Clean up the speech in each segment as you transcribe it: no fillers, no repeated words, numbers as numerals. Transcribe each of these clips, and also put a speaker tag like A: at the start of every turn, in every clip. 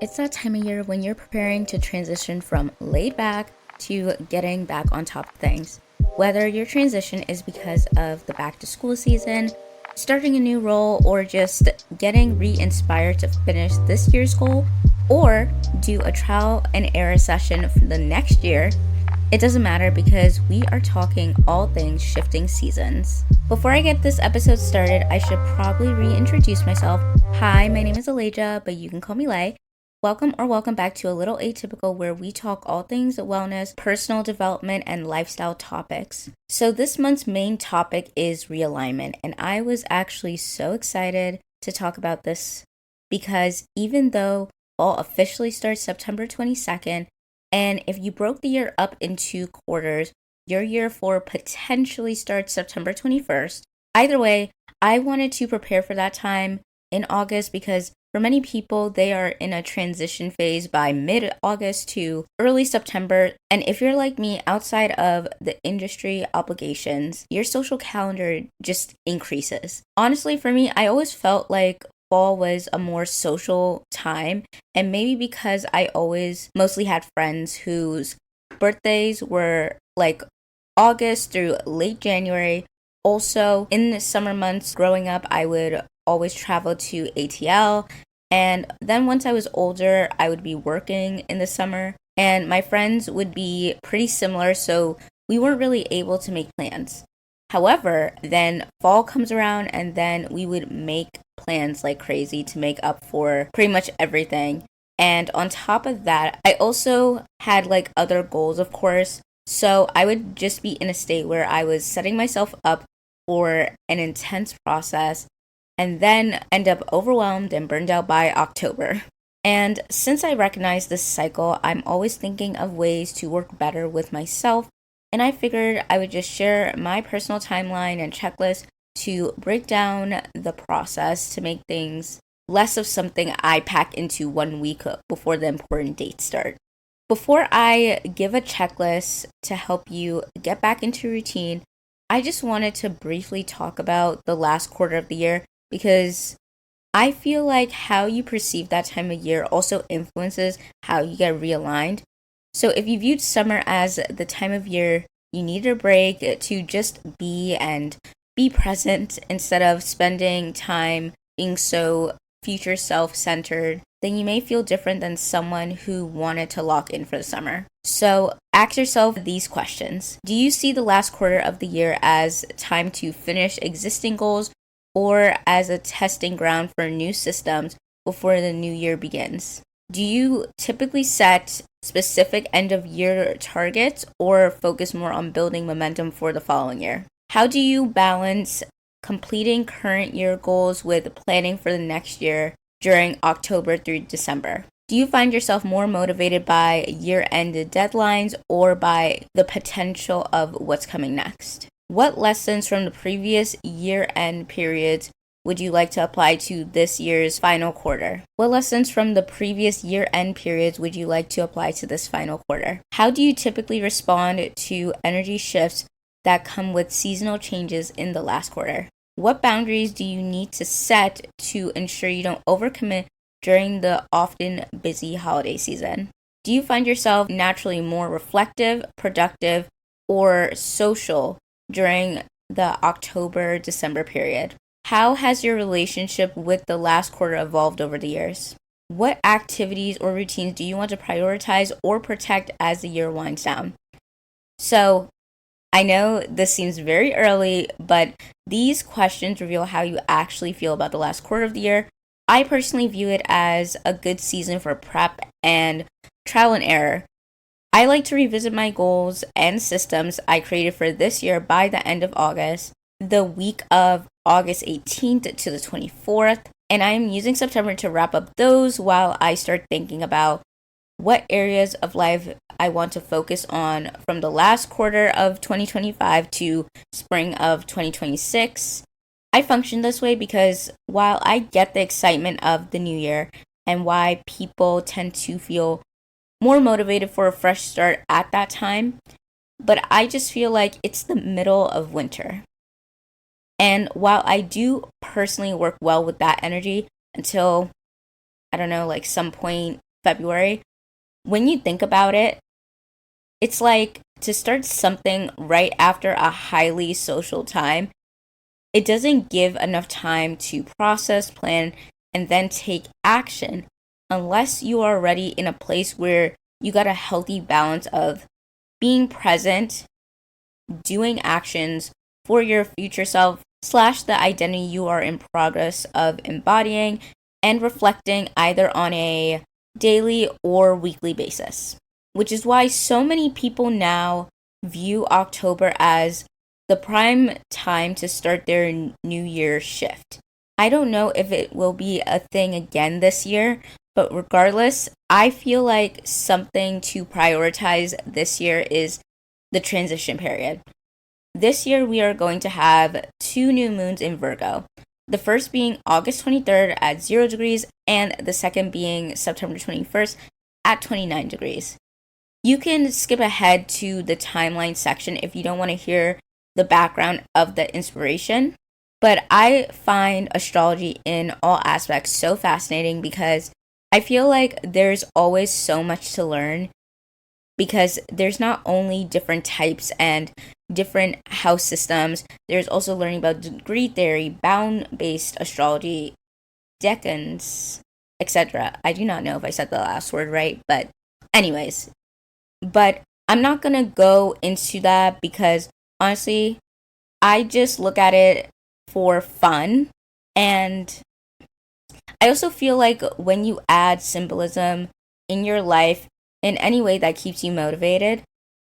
A: It's that time of year when you're preparing to transition from laid back to getting back on top of things. Whether your transition is because of the back to school season, starting a new role, or just getting re inspired to finish this year's goal, or do a trial and error session for the next year, it doesn't matter because we are talking all things shifting seasons. Before I get this episode started, I should probably reintroduce myself. Hi, my name is Aleja, but you can call me Lay. Welcome back to A Little Atypical, where we talk all things wellness, personal development, and lifestyle topics. So this month's main topic is realignment, and I was actually so excited to talk about this because even though fall officially starts September 22nd, and if you broke the year up into quarters, your year 4 potentially starts September 21st. Either way, I wanted to prepare for that time in August because for many people, they are in a transition phase by mid-August to early September. And if you're like me, outside of the industry obligations, your social calendar just increases. Honestly, for me, I always felt like fall was a more social time. And maybe because I always mostly had friends whose birthdays were like August through late January. Also, in the summer months growing up, I would always travel to ATL. And then once I was older, I would be working in the summer. And my friends would be pretty similar, so we weren't really able to make plans. However, then fall comes around and then we would make plans like crazy to make up for pretty much everything. And on top of that, I also had like other goals, of course. So I would just be in a state where I was setting myself up for an intense process and then end up overwhelmed and burned out by October. And since I recognize this cycle, I'm always thinking of ways to work better with myself. And I figured I would just share my personal timeline and checklist to break down the process to make things less of something I pack into 1 week before the important dates start. Before I give a checklist to help you get back into routine, I just wanted to briefly talk about the last quarter of the year because I feel like how you perceive that time of year also influences how you get realigned. So if you viewed summer as the time of year you need a break to just be and be present instead of spending time being so future self-centered, then you may feel different than someone who wanted to lock in for the summer. So ask yourself these questions. Do you see the last quarter of the year as time to finish existing goals or as a testing ground for new systems before the new year begins? Do you typically set specific end of year targets or focus more on building momentum for the following year? How do you balance completing current year goals with planning for the next year during October through December? Do you find yourself more motivated by year-end deadlines or by the potential of what's coming next? What lessons from the previous year-end periods would you like to apply to this year's final quarter? What lessons from the previous year-end periods would you like to apply to this final quarter? How do you typically respond to energy shifts that come with seasonal changes in the last quarter? What boundaries do you need to set to ensure you don't overcommit during the often busy holiday season? Do you find yourself naturally more reflective, productive, or social during the October-December period? How has your relationship with the last quarter evolved over the years? What activities or routines do you want to prioritize or protect as the year winds down? So, I know this seems very early, but these questions reveal how you actually feel about the last quarter of the year. I personally view it as a good season for prep and trial and error. I like to revisit my goals and systems I created for this year by the end of August, the week of August 18th to the 24th, and I am using September to wrap up those while I start thinking about what areas of life I want to focus on from the last quarter of 2025 to spring of 2026. I function this way because while I get the excitement of the new year and why people tend to feel more motivated for a fresh start at that time, but I just feel like it's the middle of winter. And while I do personally work well with that energy until, I don't know, like some point February. When you think about it, it's like to start something right after a highly social time. It doesn't give enough time to process, plan, and then take action unless you are already in a place where you got a healthy balance of being present, doing actions for your future self slash the identity you are in progress of embodying and reflecting either on a daily or weekly basis. Which is why so many people now view October as the prime time to start their new year shift. I don't know if it will be a thing again this year, but regardless, I feel like something to prioritize this year is the transition period. This year, we are going to have 2 new moons in Virgo. The first being August 23rd at 0 degrees, and the second being September 21st at 29 degrees. You can skip ahead to the timeline section if you don't want to hear the background of the inspiration. But I find astrology in all aspects so fascinating because I feel like there's always so much to learn because there's not only different types and different house systems, there's also learning about degree theory, bound-based astrology, decans, etc. I do not know if I said the last word right, but anyways. But I'm not going to go into that because honestly, I just look at it for fun. And I also feel like when you add symbolism in your life in any way that keeps you motivated,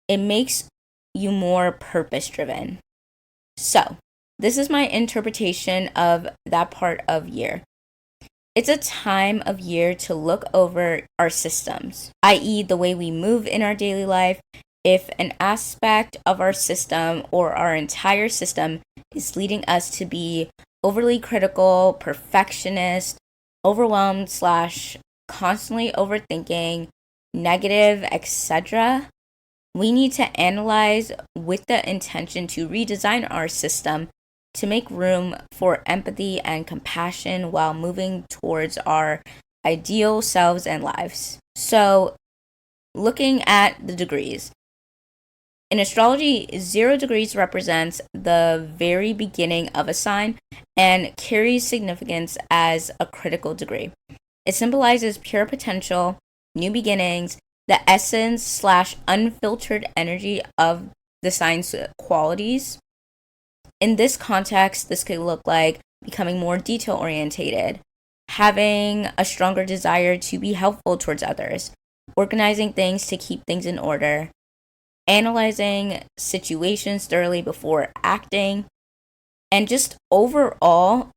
A: it makes you more purpose driven. So, this is my interpretation of that part of year. It's a time of year to look over our systems, i.e., the way we move in our daily life. If an aspect of our system or our entire system is leading us to be overly critical, perfectionist, overwhelmed slash constantly overthinking, negative, etc., we need to analyze with the intention to redesign our system to make room for empathy and compassion while moving towards our ideal selves and lives. So, looking at the degrees. In astrology, 0 degrees represents the very beginning of a sign and carries significance as a critical degree. It symbolizes pure potential, new beginnings, the essence slash unfiltered energy of the sign's qualities. In this context, this could look like becoming more detail orientated, having a stronger desire to be helpful towards others, organizing things to keep things in order, analyzing situations thoroughly before acting, and just overall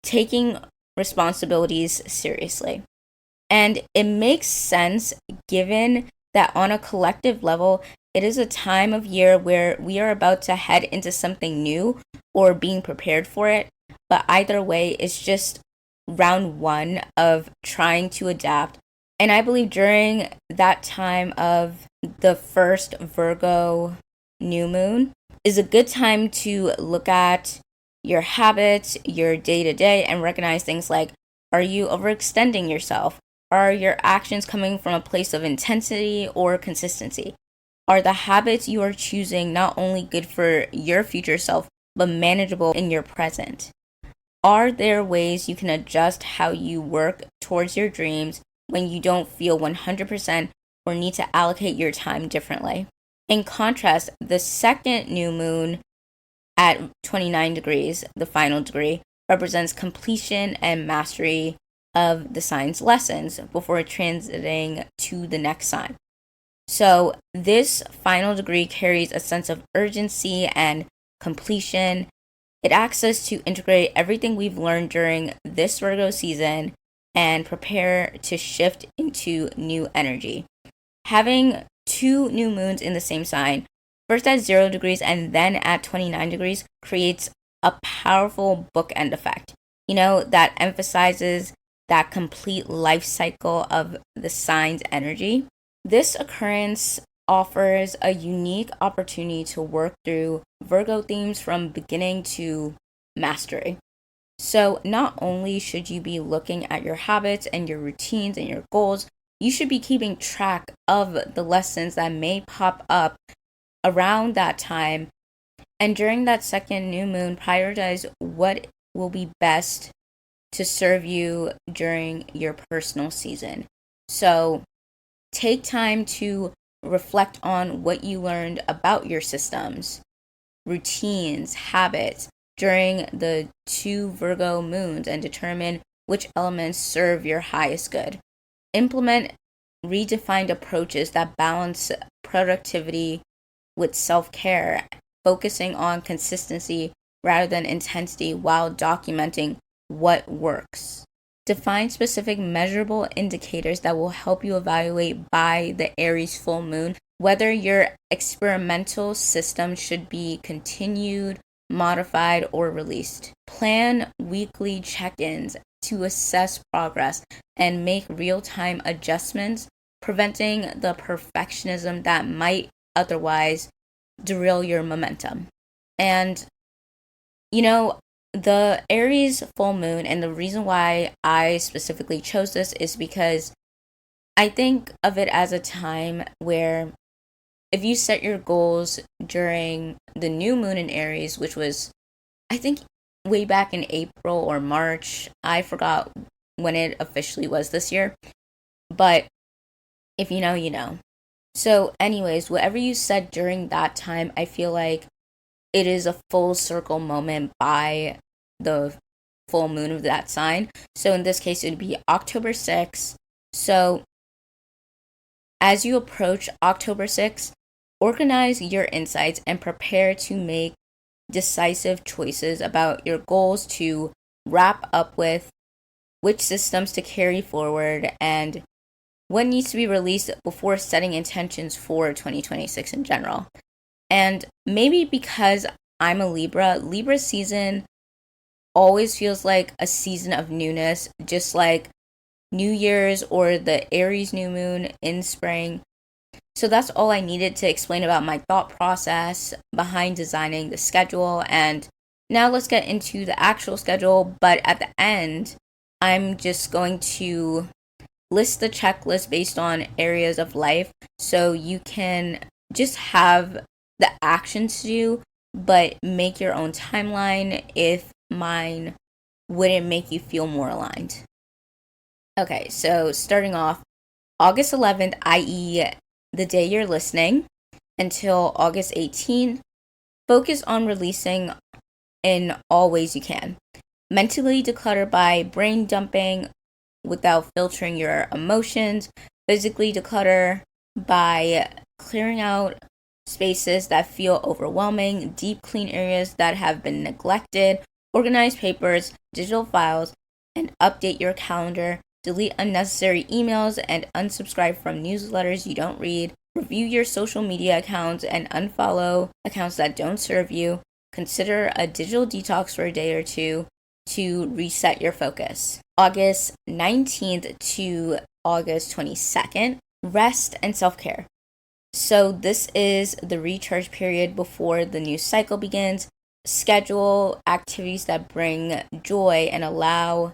A: taking responsibilities seriously. And it makes sense given that on a collective level, it is a time of year where we are about to head into something new or being prepared for it. But either way, it's just round one of trying to adapt. And I believe during that time of the first Virgo new moon is a good time to look at your habits, your day to day, and recognize things like, are you overextending yourself? Are your actions coming from a place of intensity or consistency? Are the habits you are choosing not only good for your future self, but manageable in your present? Are there ways you can adjust how you work towards your dreams when you don't feel 100% or need to allocate your time differently? In contrast, the second new moon at 29 degrees, the final degree, represents completion and mastery of the sign's lessons before transiting to the next sign. So this final degree carries a sense of urgency and completion. It asks us to integrate everything we've learned during this Virgo season and prepare to shift into new energy. Having 2 new moons in the same sign, first at 0 degrees and then at 29 degrees, creates a powerful bookend effect, that emphasizes that complete life cycle of the sign's energy. This occurrence offers a unique opportunity to work through Virgo themes from beginning to mastery. So not only should you be looking at your habits and your routines and your goals, you should be keeping track of the lessons that may pop up around that time. And during that second new moon, prioritize what will be best to serve you during your personal season. So take time to reflect on what you learned about your systems, routines, habits during the two Virgo moons and determine which elements serve your highest good. Implement redefined approaches that balance productivity with self care, focusing on consistency rather than intensity while documenting what works. Define specific measurable indicators that will help you evaluate by the Aries full moon whether your experimental system should be continued, modified, or released. Plan weekly check ins to assess progress and make real time adjustments, preventing the perfectionism that might otherwise derail your momentum. And, you know, the Aries full moon, and the reason why I specifically chose this is because I think of it as a time where if you set your goals during the new moon in Aries, which was, I think, way back in April or March, I forgot when it officially was this year, but if you know, you know. So, anyways, whatever you said during that time, I feel like it is a full circle moment by the full moon of that sign. So, in this case, it would be October 6th. So, as you approach October 6th, organize your insights and prepare to make decisive choices about your goals to wrap up with, which systems to carry forward, and what needs to be released before setting intentions for 2026 in general. And maybe because I'm a Libra season always feels like a season of newness, just like New Year's or the Aries new moon in spring. So that's all I needed to explain about my thought process behind designing the schedule. And now let's get into the actual schedule. But at the end, I'm just going to list the checklist based on areas of life so you can just have the actions to do, but make your own timeline if mine wouldn't make you feel more aligned. Okay, so starting off, August 11th, i.e., the day you're listening, until August 18th, focus on releasing in all ways you can. Mentally declutter by brain dumping without filtering your emotions. Physically declutter by clearing out spaces that feel overwhelming, deep clean areas that have been neglected, organize papers, digital files, and update your calendar. Delete unnecessary emails and unsubscribe from newsletters you don't read. Review your social media accounts and unfollow accounts that don't serve you. Consider a digital detox for a day or two to reset your focus. August 19th to August 22nd, rest and self-care. So this is the recharge period before the new cycle begins. Schedule activities that bring joy and allow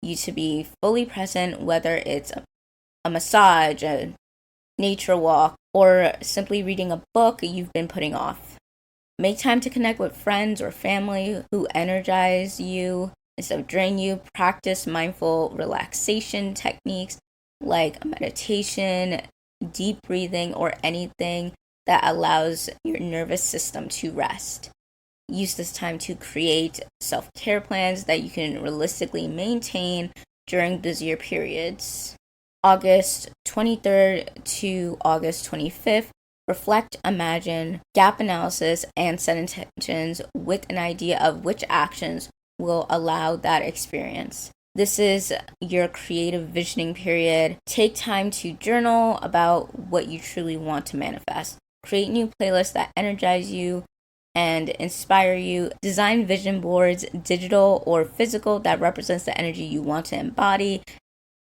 A: you to be fully present, whether it's a massage, a nature walk, or simply reading a book you've been putting off. Make time to connect with friends or family who energize you instead of drain you. Practice mindful relaxation techniques like meditation, deep breathing, or anything that allows your nervous system to rest. Use this time to create self-care plans that you can realistically maintain during busier periods. August 23rd to August 25th, reflect, imagine, gap analysis, and set intentions with an idea of which actions will allow that experience. This is your creative visioning period. Take time to journal about what you truly want to manifest. Create new playlists that energize you and inspire you. Design vision boards, digital or physical, that represents the energy you want to embody.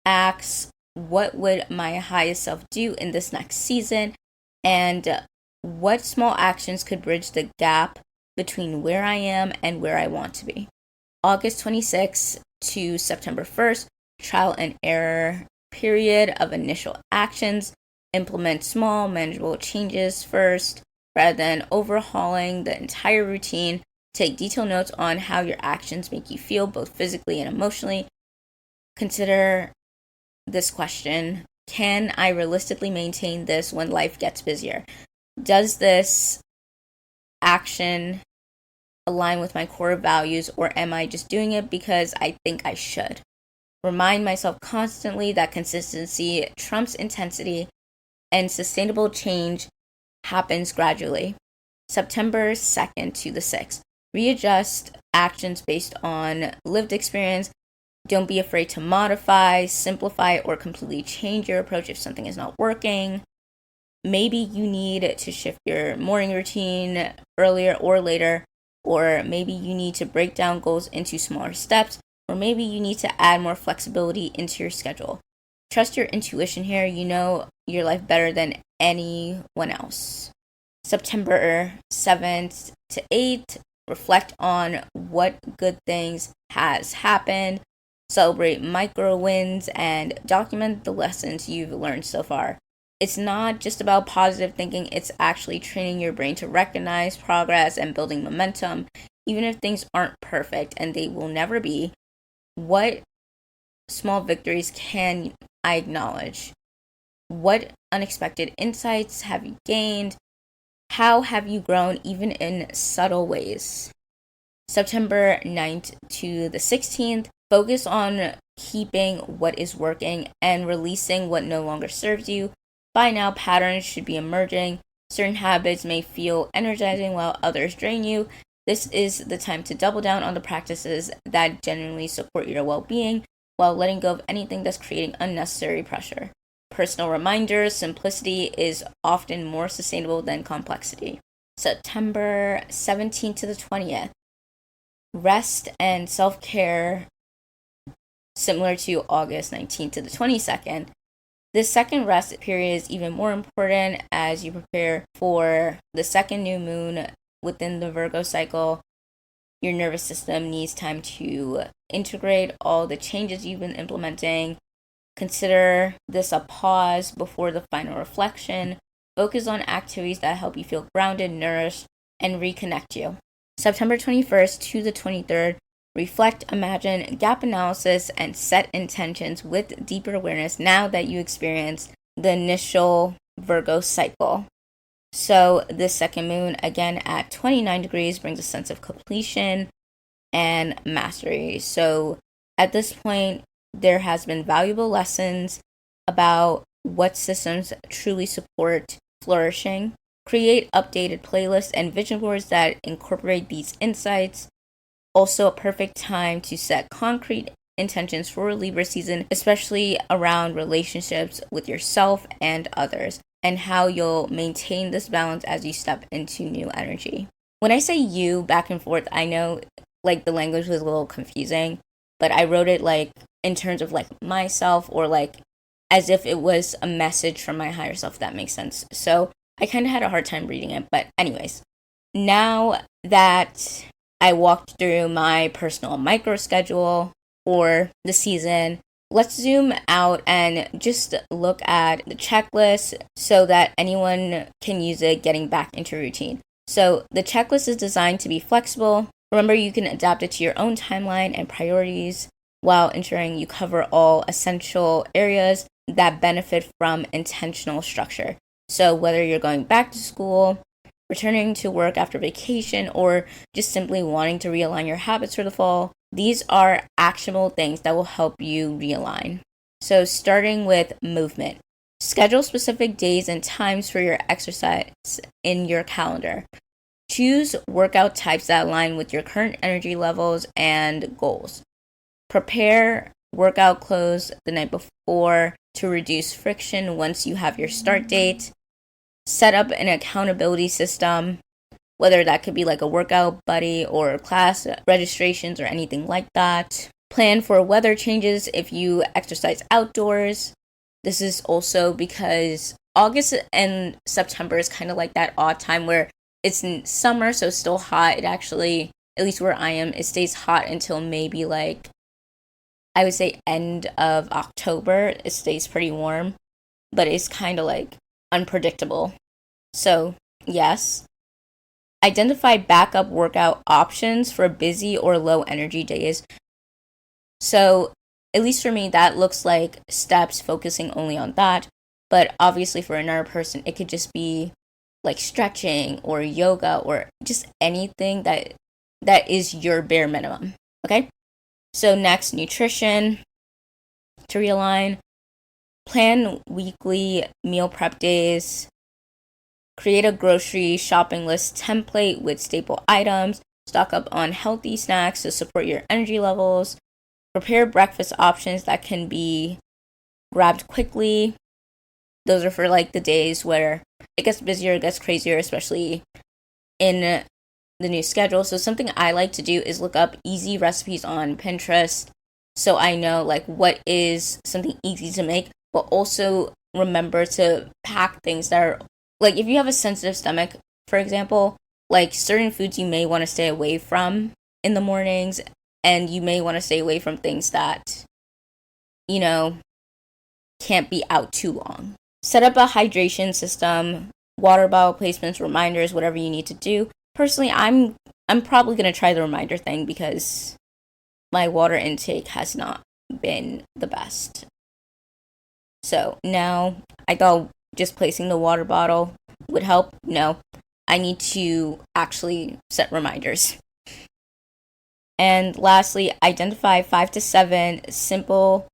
A: Ask, what would my highest self do in this next season? And what small actions could bridge the gap between where I am and where I want to be? August 26th to September 1st, trial and error period of initial actions. Implement small, manageable changes first rather than overhauling the entire routine. Take detailed notes on how your actions make you feel, both physically and emotionally. Consider this question: can I realistically maintain this when life gets busier? Does this action align with my core values, or am I just doing it because I think I should? Remind myself constantly that consistency trumps intensity and sustainable change happens gradually. September 2nd to the 6th. Readjust actions based on lived experience. Don't be afraid to modify, simplify, or completely change your approach if something is not working. Maybe you need to shift your morning routine earlier or later, or maybe you need to break down goals into smaller steps, or maybe you need to add more flexibility into your schedule. Trust your intuition here. You know your life better than anyone else. September 7th to 8th, reflect on what good things has happened. Celebrate micro wins and document the lessons you've learned so far. It's not just about positive thinking, it's actually training your brain to recognize progress and building momentum, even if things aren't perfect, and they will never be. What small victories can I acknowledge? What unexpected insights have you gained? How have you grown, even in subtle ways? September 9th to the 16th, focus on keeping what is working and releasing what no longer serves you. By now, patterns should be emerging. Certain habits may feel energizing while others drain you. This is the time to double down on the practices that genuinely support your well-being while letting go of anything that's creating unnecessary pressure. Personal reminders: simplicity is often more sustainable than complexity. September 17th to the 20th. Rest and self-care, similar to August 19th to the 22nd. This second rest period is even more important as you prepare for the second new moon within the Virgo cycle. Your nervous system needs time to integrate all the changes you've been implementing. Consider this a pause before the final reflection. Focus on activities that help you feel grounded, nourished, and reconnect you. September 21st to the 23rd, reflect, imagine, gap analysis, and set intentions with deeper awareness now that you experience the initial Virgo cycle. So this second moon, again at 29 degrees, brings a sense of completion and mastery. So at this point, there has been valuable lessons about what systems truly support flourishing. Create updated playlists and vision boards that incorporate these insights. Also a perfect time to set concrete intentions for Libra season, especially around relationships with yourself and others, and how you'll maintain this balance as you step into new energy. When I say you back and forth, I know like the language was a little confusing, but I wrote it like in terms of like myself, or like as if it was a message from my higher self, if that makes sense. So I kind of had a hard time reading it, but anyways, now that I walked through my personal micro schedule for the season, let's zoom out and just look at the checklist so that anyone can use it getting back into routine. So the checklist is designed to be flexible. Remember, you can adapt it to your own timeline and priorities while ensuring you cover all essential areas that benefit from intentional structure. So whether you're going back to school, returning to work after vacation, or just simply wanting to realign your habits for the fall, these are actionable things that will help you realign. So starting with movement. Schedule specific days and times for your exercise in your calendar. Choose workout types that align with your current energy levels and goals. Prepare workout clothes the night before to reduce friction once you have your start date. Set up an accountability system, whether that could be like a workout buddy or class registrations or anything like that. Plan for weather changes if you exercise outdoors. This is also because August and September is kind of like that odd time where it's in summer, so it's still hot. It actually at least where I am, it stays hot until maybe like, I would say end of October. It stays pretty warm, but it's kind of like unpredictable. So, yes. Identify backup workout options for busy or low energy days. So, at least for me, that looks like steps focusing only on that. But obviously, for another person, it could just be like stretching or yoga or just anything that is your bare minimum. Okay? So, next, nutrition. To realign, plan weekly meal prep days. Create a grocery shopping list template with staple items. Stock up on healthy snacks to support your energy levels. Prepare breakfast options that can be grabbed quickly. Those are for like the days where it gets busier, it gets crazier, especially in the new schedule. So something I like to do is look up easy recipes on Pinterest, so I know like what is something easy to make, but also remember to pack things that are like, if you have a sensitive stomach, for example, like certain foods you may want to stay away from in the mornings, and you may want to stay away from things that, you know, can't be out too long. Set up a hydration system, water bottle placements, reminders, whatever you need to do. Personally, I'm probably going to try the reminder thing because my water intake has not been the best. So now I thought just placing the water bottle would help. No, I need to actually set reminders. And lastly, identify 5 to 7 simple,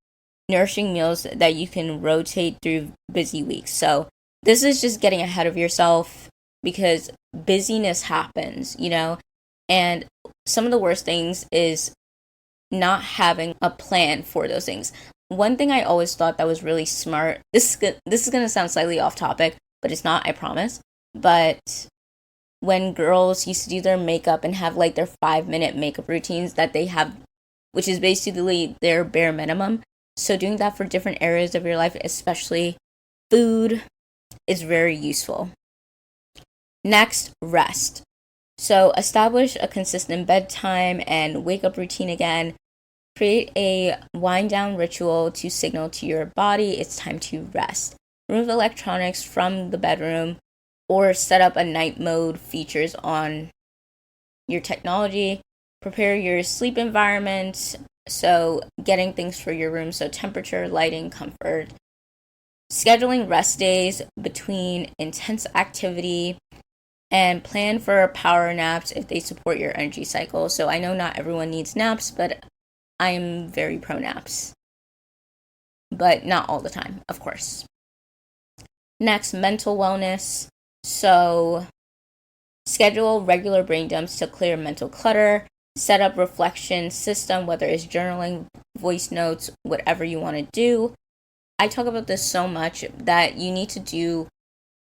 A: nourishing meals that you can rotate through busy weeks. So this is just getting ahead of yourself because busyness happens, and some of the worst things is not having a plan for those things. One thing I always thought that was really smart, this is going to sound slightly off topic, but it's not, I promise. But when girls used to do their makeup and have like their 5-minute makeup routines that they have, which is basically their bare minimum. So doing that for different areas of your life, especially food, is very useful. Next, rest. So establish a consistent bedtime and wake up routine again. Create a wind down ritual to signal to your body it's time to rest. Remove electronics from the bedroom or set up a night mode features on your technology. Prepare your sleep environment, so getting things for your room, so temperature, lighting, comfort. Scheduling rest days between intense activity, and plan for power naps if they support your energy cycle. So I know not everyone needs naps, but I am very pro naps. But not all the time, of course. Next, mental wellness. So schedule regular brain dumps to clear mental clutter. Set up reflection system, whether it's journaling, voice notes, whatever you want to do. I talk about this so much that you need to do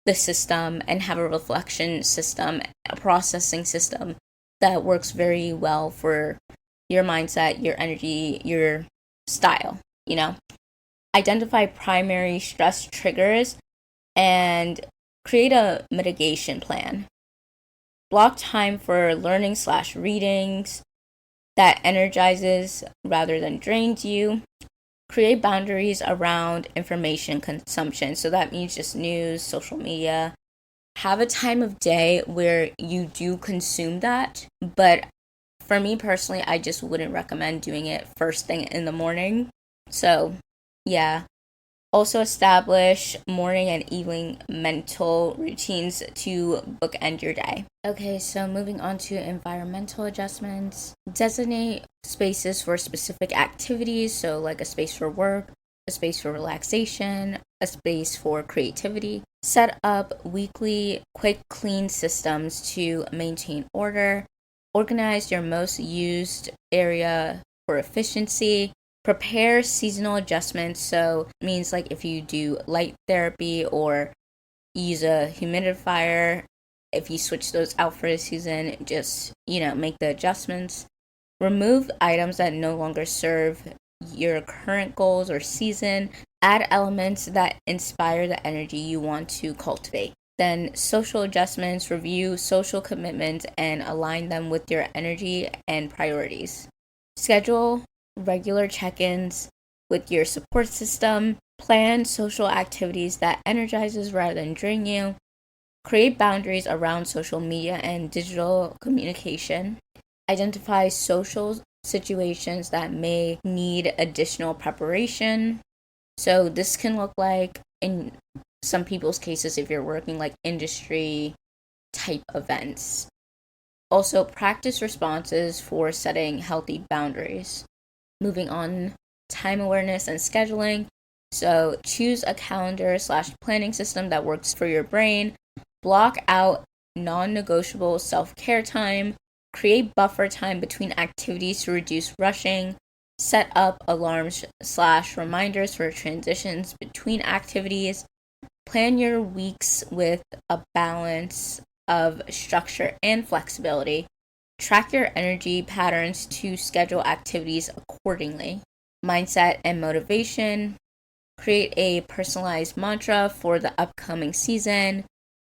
A: the system and have a reflection system, a processing system that works very well for your mindset, your energy, your style, Identify primary stress triggers and create a mitigation plan. Block time for learning/readings that energizes rather than drains you. Create boundaries around information consumption. So that means just news, social media. Have a time of day where you do consume that. But for me personally, I just wouldn't recommend doing it first thing in the morning. So, yeah. Also establish morning and evening mental routines to bookend your day. Okay, so moving on to environmental adjustments. Designate spaces for specific activities, so like a space for work, a space for relaxation, a space for creativity. Set up weekly quick clean systems to maintain order. Organize your most used area for efficiency. Prepare seasonal adjustments, so it means like if you do light therapy or use a humidifier, if you switch those out for the season, just, make the adjustments. Remove items that no longer serve your current goals or season. Add elements that inspire the energy you want to cultivate. Then social adjustments, review social commitments and align them with your energy and priorities. Schedule regular check-ins with your support system. Plan social activities that energizes rather than drain you. Create boundaries around social media and digital communication. Identify social situations that may need additional preparation. So this can look like, in some people's cases, if you're working like industry type events. Also, practice responses for setting healthy boundaries. Moving on, time awareness and scheduling. So choose a calendar/planning system that works for your brain. Block out non-negotiable self-care time. Create buffer time between activities to reduce rushing. Set up alarms/reminders for transitions between activities. Plan your weeks with a balance of structure and flexibility. Track your energy patterns to schedule activities accordingly. Mindset and motivation. Create a personalized mantra for the upcoming season.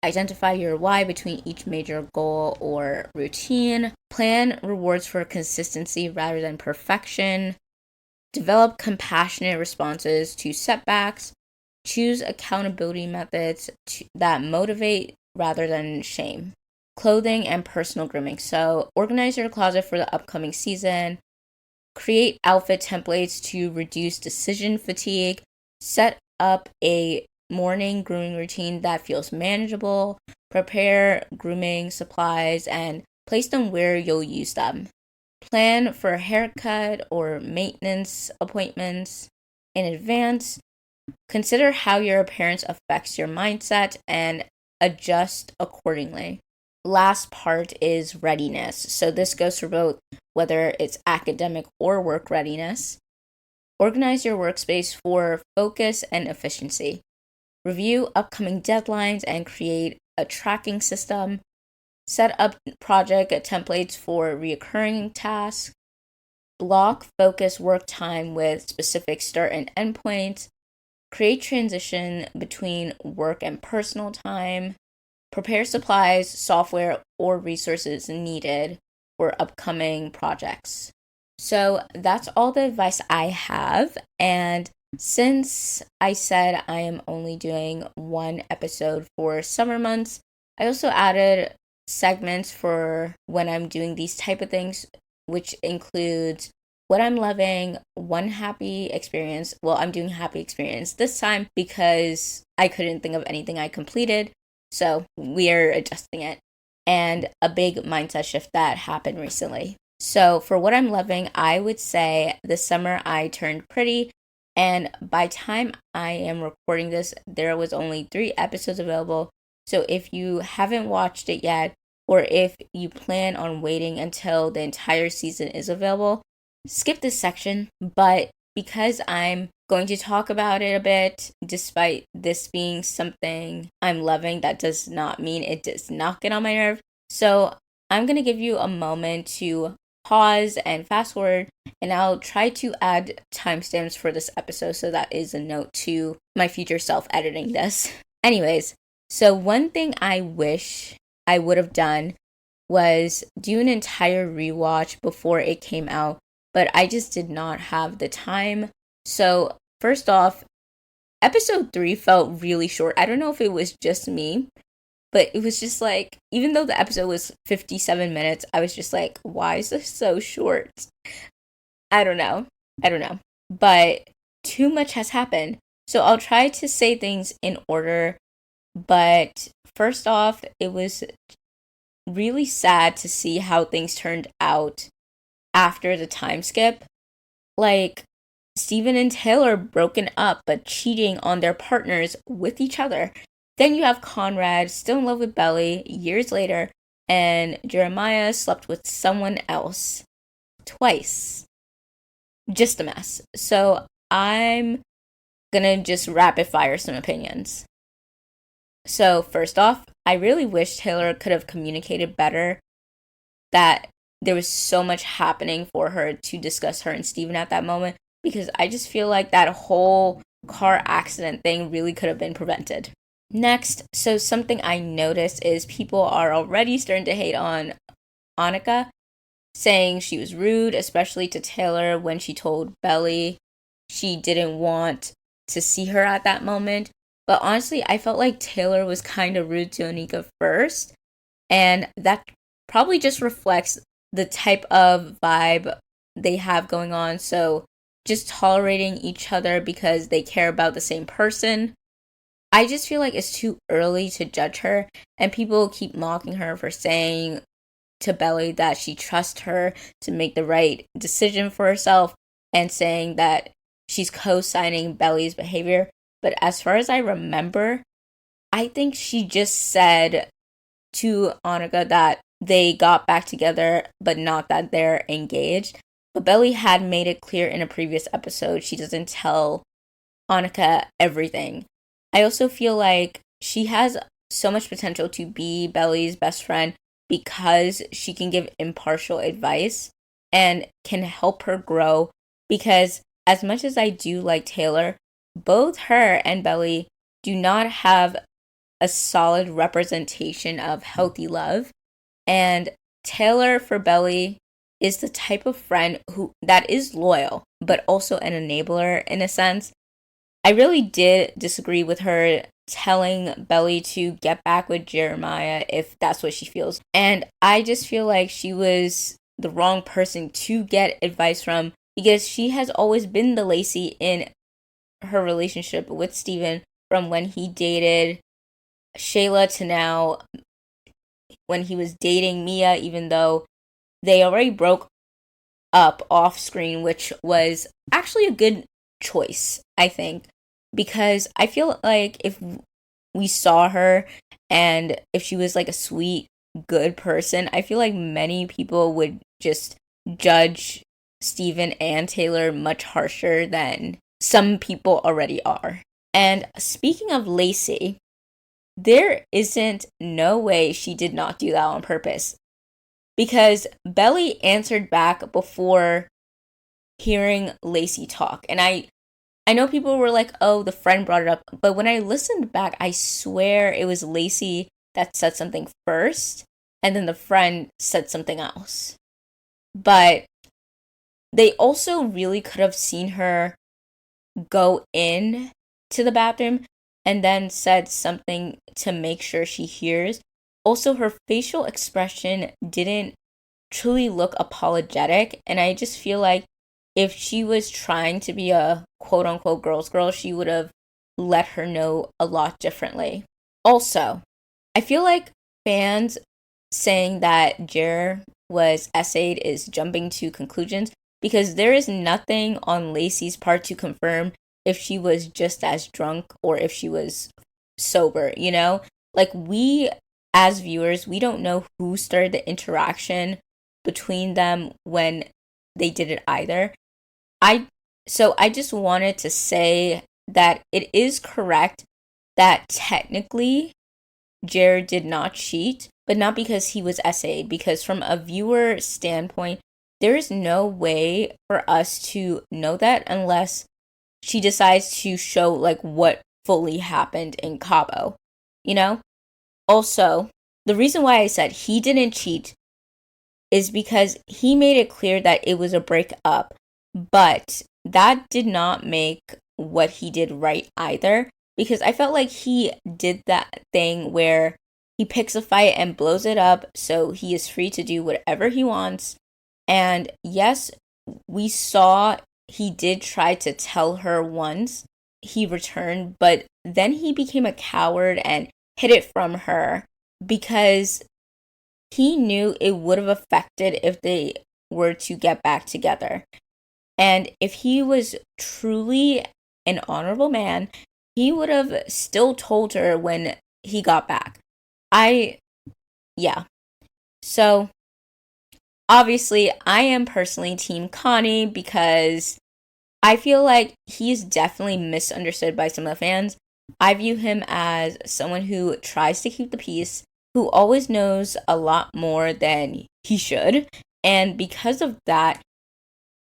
A: Identify your why between each major goal or routine. Plan rewards for consistency rather than perfection. Develop compassionate responses to setbacks. Choose accountability methods that motivate rather than shame. Clothing and personal grooming. So organize your closet for the upcoming season. Create outfit templates to reduce decision fatigue. Set up a morning grooming routine that feels manageable. Prepare grooming supplies and place them where you'll use them. Plan for haircut or maintenance appointments in advance. Consider how your appearance affects your mindset and adjust accordingly. Last part is readiness. So this goes for both whether it's academic or work readiness. Organize your workspace for focus and efficiency. Review upcoming deadlines and create a tracking system. Set up project templates for recurring tasks. Block focus work time with specific start and end points. Create transition between work and personal time. Prepare supplies, software, or resources needed for upcoming projects. So that's all the advice I have. And since I said I am only doing one episode for summer months, I also added segments for when I'm doing these type of things, which includes what I'm loving, one happy experience. Well, I'm doing happy experience this time because I couldn't think of anything I completed. So we're adjusting it. And a big mindset shift that happened recently. So for what I'm loving, I would say this summer I turned pretty. And by time I am recording this, there was only 3 episodes available. So if you haven't watched it yet, or if you plan on waiting until the entire season is available, skip this section. But because I'm going to talk about it a bit, despite this being something I'm loving, that does not mean it does not get on my nerve. So I'm going to give you a moment to pause and fast forward, and I'll try to add timestamps for this episode, so that is a note to my future self editing this. Anyways, so one thing I wish I would have done was do an entire rewatch before it came out, but I just did not have the time. So first off, episode 3 felt really short. I don't know if it was just me, but it was just like, even though the episode was 57 minutes, I was just like, why is this so short? I don't know. But too much has happened. So I'll try to say things in order. But first off, it was really sad to see how things turned out after the time skip. Like, Steven and Taylor broken up but cheating on their partners with each other. Then you have Conrad still in love with Belly years later, and Jeremiah slept with someone else twice. Just a mess. So I'm gonna just rapid fire some opinions. So first off, I really wish Taylor could have communicated better that there was so much happening for her to discuss her and Steven at that moment, because I just feel like that whole car accident thing really could have been prevented. Next, so something I noticed is people are already starting to hate on Annika, saying she was rude, especially to Taylor when she told Belly she didn't want to see her at that moment. But honestly, I felt like Taylor was kind of rude to Anika first, and that probably just reflects the type of vibe they have going on. So just tolerating each other because they care about the same person. I just feel like it's too early to judge her, and people keep mocking her for saying to Belly that she trusts her to make the right decision for herself and saying that she's co-signing Belly's behavior. But as far as I remember, I think she just said to Annika that they got back together, but not that they're engaged. But Belly had made it clear in a previous episode she doesn't tell Annika everything. I also feel like she has so much potential to be Belly's best friend because she can give impartial advice and can help her grow. Because as much as I do like Taylor, both her and Belly do not have a solid representation of healthy love. And Taylor for Belly is the type of friend who that is loyal, but also an enabler in a sense. I really did disagree with her telling Belly to get back with Jeremiah if that's what she feels. And I just feel like she was the wrong person to get advice from because she has always been the Lacey in her relationship with Steven from when he dated Shayla to now when he was dating Mia, even though they already broke up off screen, which was actually a good choice, I think, because I feel like if we saw her and if she was like a sweet, good person, I feel like many people would just judge Steven and Taylor much harsher than some people already are. And speaking of Lacey, there isn't no way she did not do that on purpose because Belly answered back before hearing Lacey talk. And I know people were like, "Oh, the friend brought it up." But when I listened back, I swear it was Lacey that said something first and then the friend said something else. But they also really could have seen her go in to the bathroom and then said something to make sure she hears. Also, her facial expression didn't truly look apologetic, and I just feel like if she was trying to be a quote unquote girl's girl, she would have let her know a lot differently. Also, I feel like fans saying that Jer was essayed is jumping to conclusions because there is nothing on Lacey's part to confirm if she was just as drunk or if she was sober, you know? Like, we as viewers, we don't know who started the interaction between them when they did it either. I so I just wanted to say that it is correct that technically Jared did not cheat, but not because he was essayed, because from a viewer standpoint, there is no way for us to know that unless she decides to show like what fully happened in Cabo, you know? Also, the reason why I said he didn't cheat is because he made it clear that it was a breakup, but that did not make what he did right either. Because I felt like he did that thing where he picks a fight and blows it up, so he is free to do whatever he wants. And yes, we saw he did try to tell her once he returned, but then he became a coward and hid it from her because he knew it would have affected if they were to get back together. And if he was truly an honorable man, he would have still told her when he got back. Yeah. So, obviously, I am personally Team Connie because I feel like he's definitely misunderstood by some of the fans. I view him as someone who tries to keep the peace, who always knows a lot more than he should. And because of that,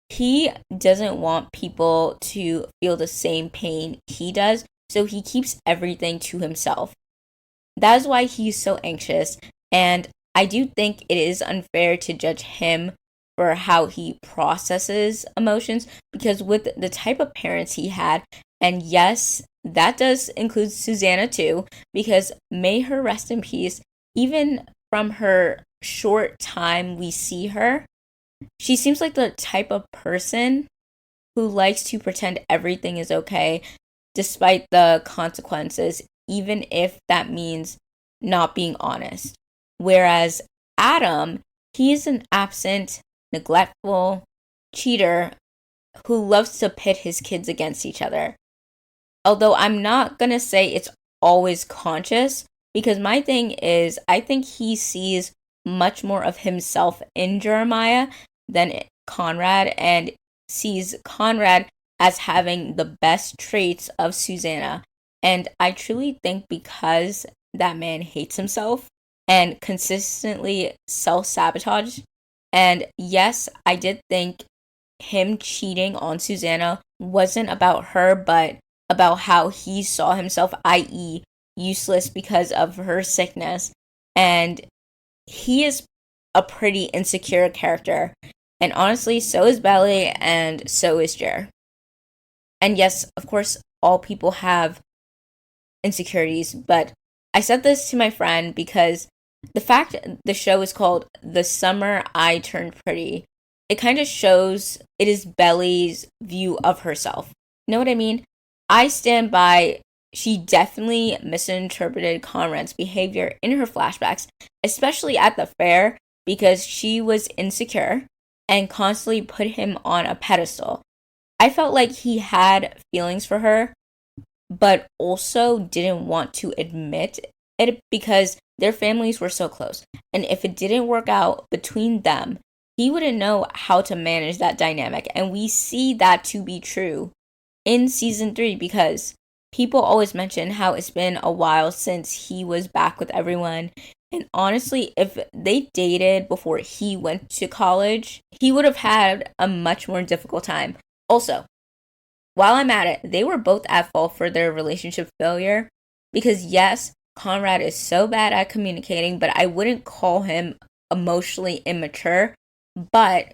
A: he doesn't want people to feel the same pain he does. so he keeps everything to himself. That is why he's so anxious, and I do think it is unfair to judge him for how he processes emotions, because with the type of parents he had, and yes, that does include Susanna too, because may her rest in peace, even from her short time we see her, she seems like the type of person who likes to pretend everything is okay despite the consequences, even if that means not being honest. Whereas Adam, he is an absent, neglectful cheater who loves to pit his kids against each other. Although I'm not going to say it's always conscious, because my thing is, I think he sees much more of himself in Jeremiah than Conrad, and sees Conrad as having the best traits of Susanna. And I truly think because that man hates himself and consistently self sabotage. And yes, I did think him cheating on Susanna wasn't about her, but about how he saw himself, i.e., useless because of her sickness. And he is a pretty insecure character. And honestly, so is Belly, and so is Jer. And yes, of course, all people have insecurities, but I said this to my friend because the fact the show is called The Summer I Turned Pretty, it kind of shows it is Belly's view of herself. You know what I mean? I stand by, she definitely misinterpreted Conrad's behavior in her flashbacks, especially at the fair, because she was insecure and constantly put him on a pedestal. I felt like he had feelings for her, but also didn't want to admit it because their families were so close. And if it didn't work out between them, he wouldn't know how to manage that dynamic. And we see that to be true in season 3, because people always mention how it's been a while since he was back with everyone. And honestly, if they dated before he went to college, he would have had a much more difficult time. Also, while I'm at it, they were both at fault for their relationship failure, because yes, Conrad is so bad at communicating, but I wouldn't call him emotionally immature. But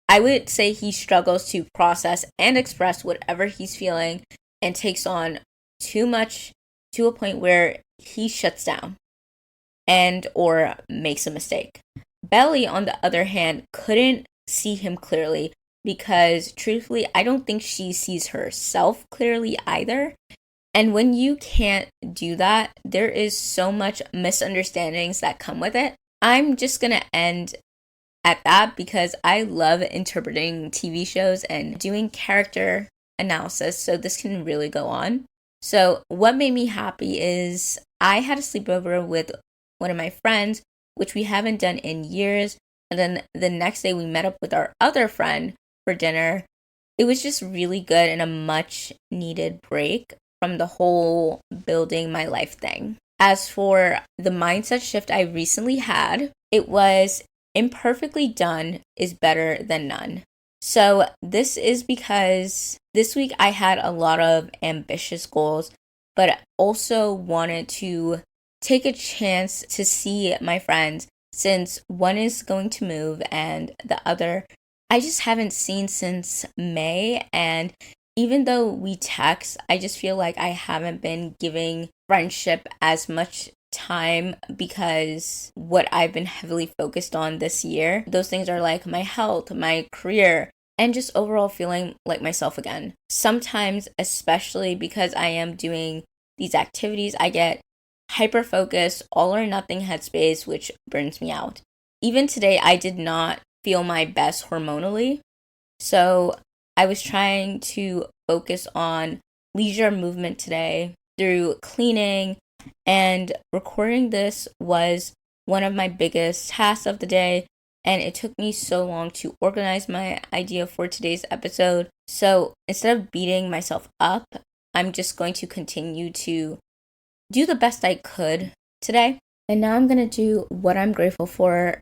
A: I would say he struggles to process and express whatever he's feeling and takes on too much to a point where he shuts down and or makes a mistake. Belly, on the other hand, couldn't see him clearly because truthfully, I don't think she sees herself clearly either. And when you can't do that, there is so much misunderstandings that come with it. I'm just going to end at that because I love interpreting TV shows and doing character analysis, so this can really go on. So what made me happy is I had a sleepover with one of my friends, which we haven't done in years. And then the next day we met up with our other friend for dinner. It was just really good and a much needed break from the whole building my life thing. As for the mindset shift I recently had, it was imperfectly done is better than none. So this is because this week I had a lot of ambitious goals, but also wanted to take a chance to see my friends, since one is going to move and the other I just haven't seen since May. And even though we text, I just feel like I haven't been giving friendship as much time because what I've been heavily focused on this year, those things are like my health, my career, and just overall feeling like myself again. Sometimes, especially because I am doing these activities, I get hyper focused, all or nothing headspace, which burns me out. Even today, I did not feel my best hormonally. So I was trying to focus on leisure movement today through cleaning, and recording this was one of my biggest tasks of the day. And it took me so long to organize my idea for today's episode. So instead of beating myself up, I'm just going to continue to do the best I could today. And now I'm going to do what I'm grateful for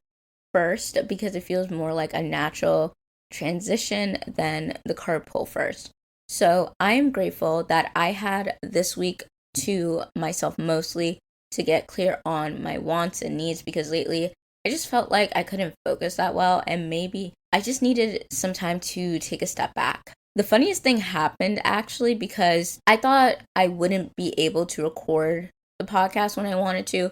A: first, because it feels more like a natural transition than the card pull first. So I am grateful that I had this week to myself mostly to get clear on my wants and needs, because lately I just felt like I couldn't focus that well, and maybe I just needed some time to take a step back. The funniest thing happened actually, because I thought I wouldn't be able to record the podcast when I wanted to,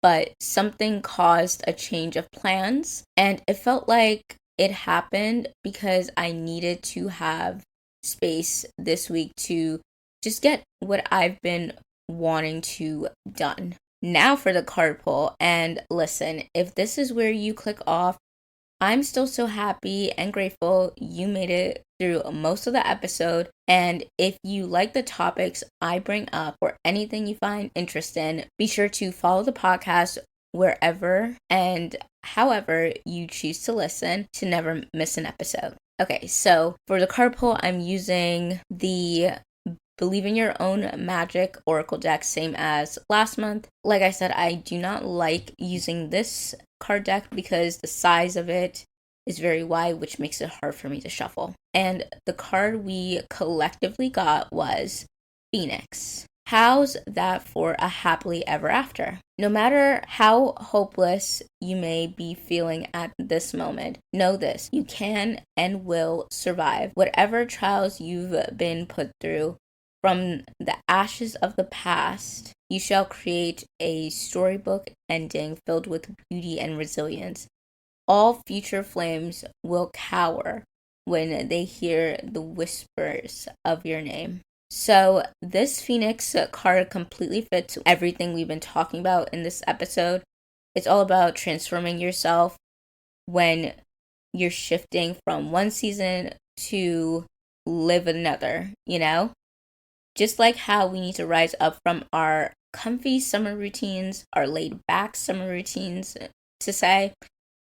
A: but something caused a change of plans, and it felt like it happened because I needed to have space this week to just get what I've been wanting to done. Now for the card pull, and listen, if this is where you click off, I'm still so happy and grateful you made it through most of the episode. And if you like the topics I bring up or anything you find interesting, be sure to follow the podcast wherever and however you choose to listen to never miss an episode. Okay, so for the card pull, I'm using the Believe in Your Own Magic Oracle deck, same as last month. Like I said, I do not like using this card deck because the size of it is very wide, which makes it hard for me to shuffle. And the card we collectively got was Phoenix. How's that for a happily ever after? No matter how hopeless you may be feeling at this moment, know this: you can and will survive whatever trials you've been put through. From the ashes of the past, you shall create a storybook ending filled with beauty and resilience. All future flames will cower when they hear the whispers of your name. So this Phoenix card completely fits everything we've been talking about in this episode. It's all about transforming yourself when you're shifting from one season to live another, you know? Just like how we need to rise up from our comfy summer routines, our laid back summer routines, to say,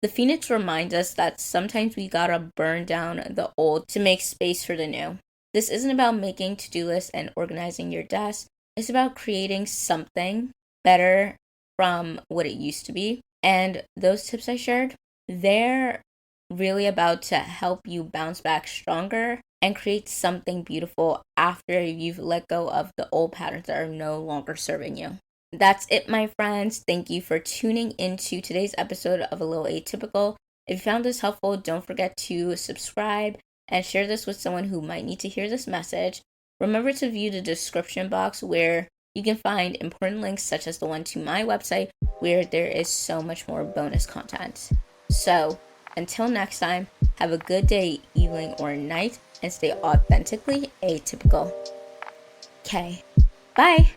A: the Phoenix reminds us that sometimes we gotta burn down the old to make space for the new. This isn't about making to-do lists and organizing your desk. It's about creating something better from what it used to be. And those tips I shared, they're really about to help you bounce back stronger and create something beautiful after you've let go of the old patterns that are no longer serving you. That's it, my friends. Thank you for tuning into today's episode of A Little Atypical. If you found this helpful, don't forget to subscribe and share this with someone who might need to hear this message. Remember to view the description box where you can find important links such as the one to my website, where there is so much more bonus content. So, until next time, have a good day, evening, or night, and stay authentically atypical. Okay, bye!